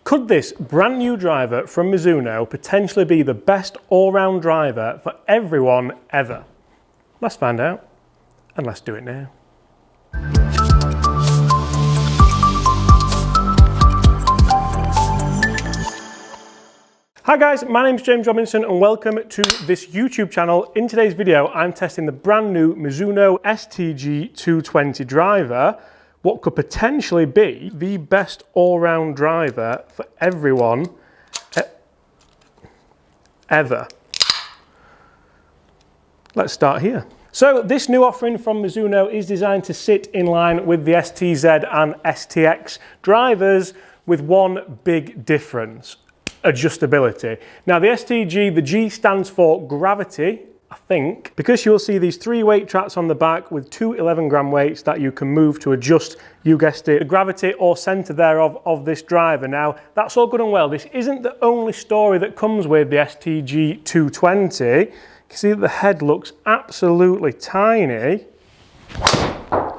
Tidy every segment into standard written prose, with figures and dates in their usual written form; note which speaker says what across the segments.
Speaker 1: Could this brand new driver from Mizuno potentially be the best all-round driver for everyone ever? Let's find out, and let's do it now. Hi guys, my name's James Robinson and welcome to this YouTube channel. In today's video, I'm testing the brand new Mizuno STG 220 driver, what could potentially be the best all-round driver for everyone ever. Let's start here. So this new offering from Mizuno is designed to sit in line with the STZ and STX drivers with one big difference: adjustability. Now the STG, the G stands for gravity, I think, because you'll see these 3 weight tracks on the back with 2 11-gram weights that you can move to adjust, you guessed it, the gravity or center thereof of this driver. Now that's all good and well. This isn't the only story that comes with the STG 220. You can see that the head looks absolutely tiny,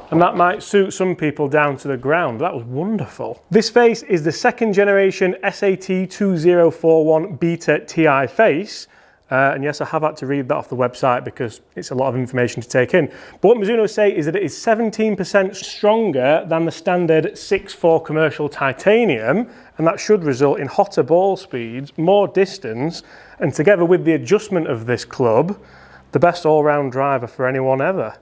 Speaker 1: and that might suit some people down to the ground. That was wonderful. This face is the 2nd generation SAT 2041 Beta TI face. And yes, I have had to read that off the website because it's a lot of information to take in. But what Mizuno say is that it is 17% stronger than the standard 6.4 commercial titanium, and that should result in hotter ball speeds, more distance, and together with the adjustment of this club, the best all-round driver for anyone ever.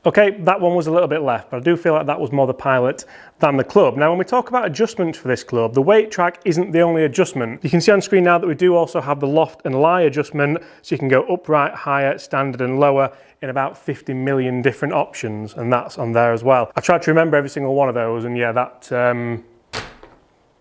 Speaker 1: Okay, that one was a little bit left, but I do feel like that was more the pilot than the club. Now, when we talk about adjustments for this club, the weight track isn't the only adjustment. You can see on screen now that we do also have the loft and lie adjustment, so you can go upright, higher, standard and lower in about 50 million different options, and that's on there as well. I tried to remember every single one of those, and yeah,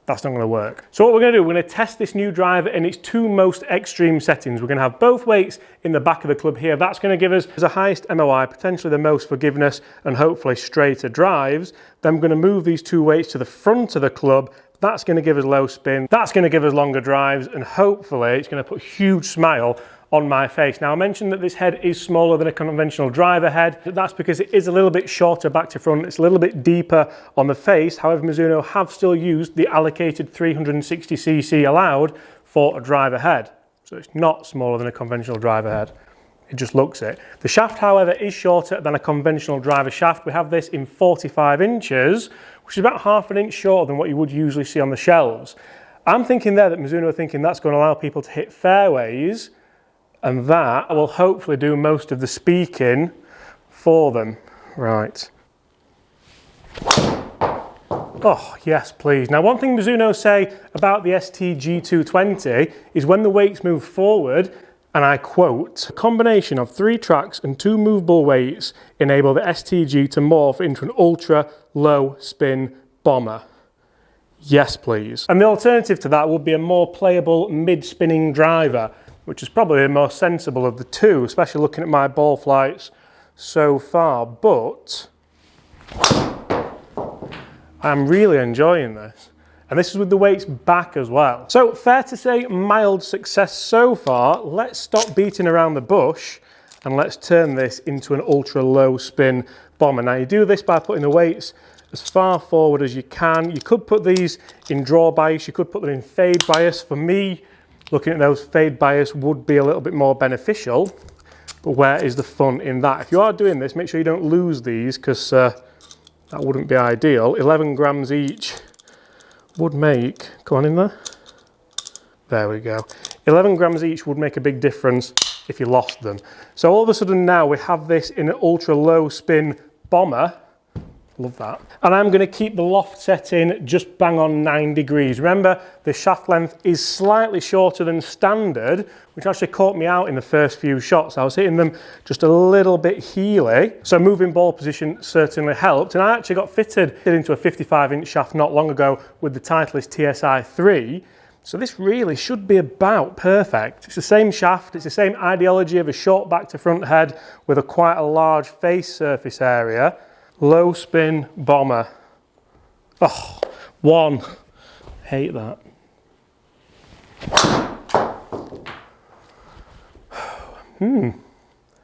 Speaker 1: that's not going to work. So what we're going to do, we're going to test this new driver in its 2 most extreme settings. We're going to have both weights in the back of the club here. That's going to give us the highest MOI, potentially the most forgiveness, and hopefully straighter drives. Then I'm going to move these 2 weights to the front of the club. That's going to give us low spin. That's going to give us longer drives, and hopefully it's going to put a huge smile on my face. Now I mentioned that this head is smaller than a conventional driver head. That's because it is a little bit shorter back to front. It's a little bit deeper on the face. However, Mizuno have still used the allocated 360cc allowed for a driver head. So it's not smaller than a conventional driver head. It just looks it. The shaft, however, is shorter than a conventional driver shaft. We have this in 45 inches, which is about ½ an inch shorter than what you would usually see on the shelves. I'm thinking there that Mizuno are thinking that's going to allow people to hit fairways, and that will hopefully do most of the speaking for them. Right. Oh, yes, please. Now, one thing Mizuno say about the STG 220 is when the weights move forward, and I quote, "A combination of 3 tracks and 2 movable weights enable the STG to morph into an ultra low spin bomber." Yes, please. And the alternative to that would be a more playable mid-spinning driver, which is probably the most sensible of the 2, especially looking at my ball flights so far. But I'm really enjoying this. And this is with the weights back as well. So fair to say, mild success so far. Let's stop beating around the bush and let's turn this into an ultra low spin bomber. Now you do this by putting the weights as far forward as you can. You could put these in draw bias, you could put them in fade bias. For me, looking at those, fade bias would be a little bit more beneficial, but where is the fun in that? If you are doing this, make sure you don't lose these, because that wouldn't be ideal. 11 grams each would make, come on in there. There we go. 11 grams each would make a big difference if you lost them. So all of a sudden now we have this in an ultra low spin bomber. Love that. And I'm going to keep the loft setting just bang on 9 degrees. Remember, the shaft length is slightly shorter than standard, which actually caught me out in the first few shots. I was hitting them just a little bit heely, so moving ball position certainly helped. And I actually got fitted into a 55-inch shaft not long ago with the Titleist TSI 3. So this really should be about perfect. It's the same shaft, it's the same ideology of a short back to front head with quite a large face surface area. Low spin bomber. Oh, 1. Hate that.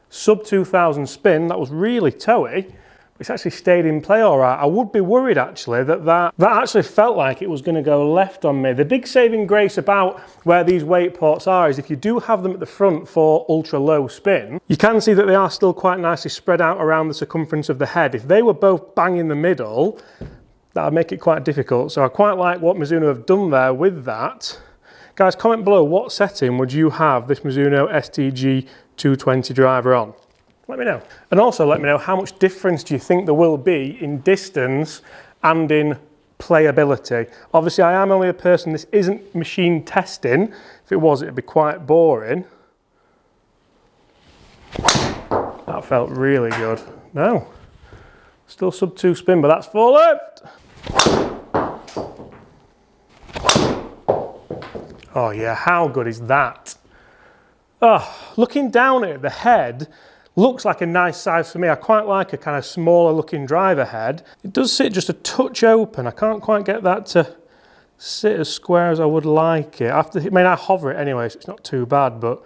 Speaker 1: Sub 2000 spin, that was really toey, It's actually stayed in play all right. I would be worried actually that actually felt like it was going to go left on me. The big saving grace about where these weight ports are is if you do have them at the front for ultra low spin, you can see that they are still quite nicely spread out around the circumference of the head. If they were both bang in the middle, that would make it quite difficult. So I quite like what Mizuno have done there with that. Guys, comment below what setting would you have this Mizuno STG 220 driver on? Let me know. And also let me know how much difference do you think there will be in distance and in playability. Obviously I am only a person, this isn't machine testing. If it was, it'd be quite boring. That felt really good. No, still sub 2 spin, but that's 4 left. Oh yeah, how good is that? Oh, looking down at it, the head looks like a nice size for me. I quite like a kind of smaller looking driver head. It does sit just a touch open. I can't quite get that to sit as square as I would like it. I hover it anyway, so it's not too bad, but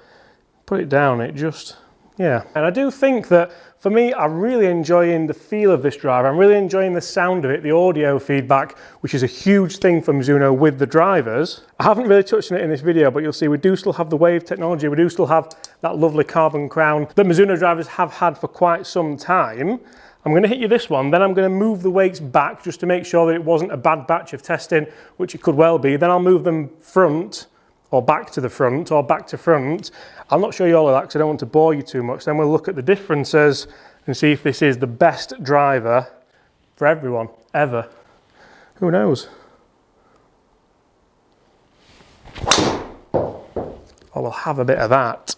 Speaker 1: put it down, it just, yeah. And I do think that for me, I'm really enjoying the feel of this driver. I'm really enjoying the sound of it, the audio feedback, which is a huge thing for Mizuno with the drivers. I haven't really touched on it in this video, but you'll see we do still have the wave technology. We do still have that lovely carbon crown that Mizuno drivers have had for quite some time. I'm going to hit you this one, then I'm going to move the weights back just to make sure that it wasn't a bad batch of testing, which it could well be. Then I'll move them front, or back to the front, or back to front. I'll not show you all of that because I don't want to bore you too much. Then we'll look at the differences and see if this is the best driver for everyone, ever. Who knows? Oh, we'll have a bit of that.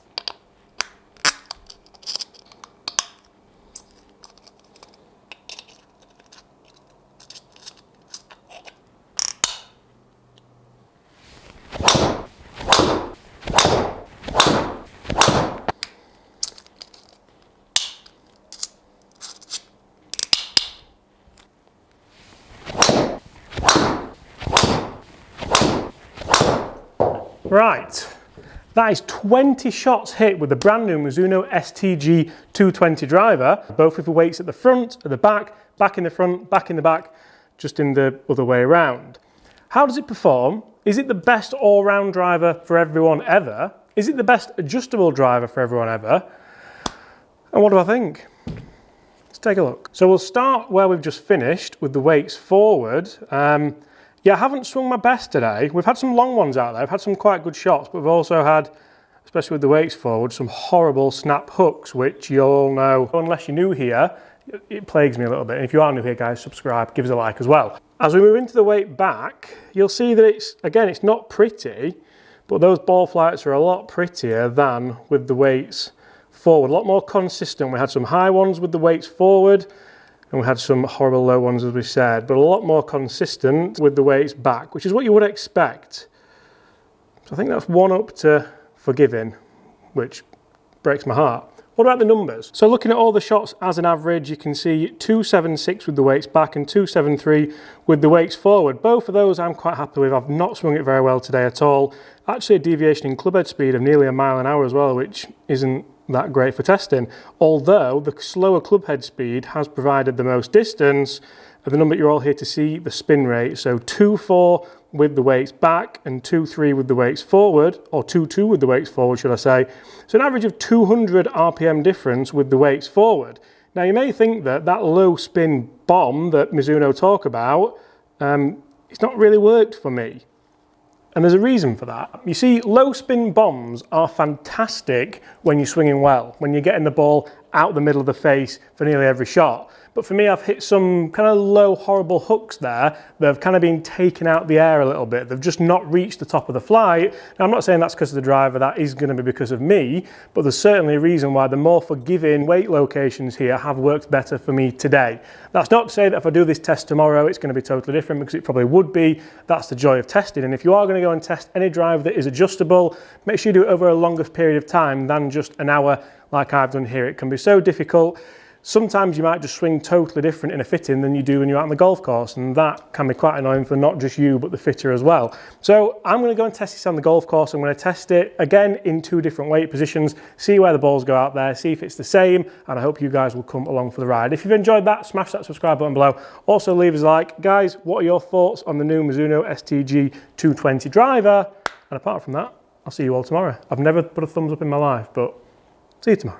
Speaker 1: Right, that is 20 shots hit with the brand new Mizuno STG 220 driver, both with the weights at the front, at the back in the front, back in the back, just in the other way around. How does it perform? Is it the best all-round driver for everyone ever? Is it the best adjustable driver for everyone ever? And what do I think? Let's take a look. So we'll start where we've just finished with the weights forward. Yeah, I haven't swung my best today. We've had some long ones out there. I've had some quite good shots, but we've also had, especially with the weights forward, some horrible snap hooks, which you'll know. Unless you're new here, it plagues me a little bit. And if you are new here, guys, subscribe, give us a like as well. As we move into the weight back, you'll see that it's not pretty, but those ball flights are a lot prettier than with the weights forward. A lot more consistent. We had some high ones with the weights forward, and we had some horrible low ones, as we said, but a lot more consistent with the weights back, which is what you would expect. So I think that's one up to forgiving, which breaks my heart. What about the numbers? So looking at all the shots as an average, you can see 276 with the weights back and 273 with the weights forward. Both of those I'm quite happy with. I've not swung it very well today at all. Actually a deviation in club head speed of nearly a mile an hour as well, which isn't that great for testing. Although the slower club head speed has provided the most distance, and the number you're all here to see, the spin rate. So 2.4 with the weights back and 2.3 with the weights forward, or 2.2 with the weights forward, should I say. So an average of 200 RPM difference with the weights forward. Now you may think that low spin bomb that Mizuno talk about, it's not really worked for me. And there's a reason for that. You see, low spin bombs are fantastic when you're swinging well, when you're getting the ball out the middle of the face for nearly every shot. But for me, I've hit some kind of low, horrible hooks there that have kind of been taken out the air a little bit. They've just not reached the top of the flight. Now, I'm not saying that's because of the driver. That is going to be because of me. But there's certainly a reason why the more forgiving weight locations here have worked better for me today. That's not to say that if I do this test tomorrow, it's going to be totally different, because it probably would be. That's the joy of testing. And if you are going to go and test any driver that is adjustable, make sure you do it over a longer period of time than just an hour like I've done here. It can be so difficult. sometimes you might just swing totally different in a fitting than you do when you're out on the golf course, and that can be quite annoying for not just you but the fitter as well. So I'm going to go and test this on the golf course. I'm going to test it again in 2 different weight positions, see where the balls go out there, see if it's the same, and I hope you guys will come along for the ride. If you've enjoyed that, smash that subscribe button below. Also leave us a like. Guys, what are your thoughts on the new Mizuno STG 220 driver? And apart from that, I'll see you all tomorrow. I've never put a thumbs up in my life, but see you tomorrow.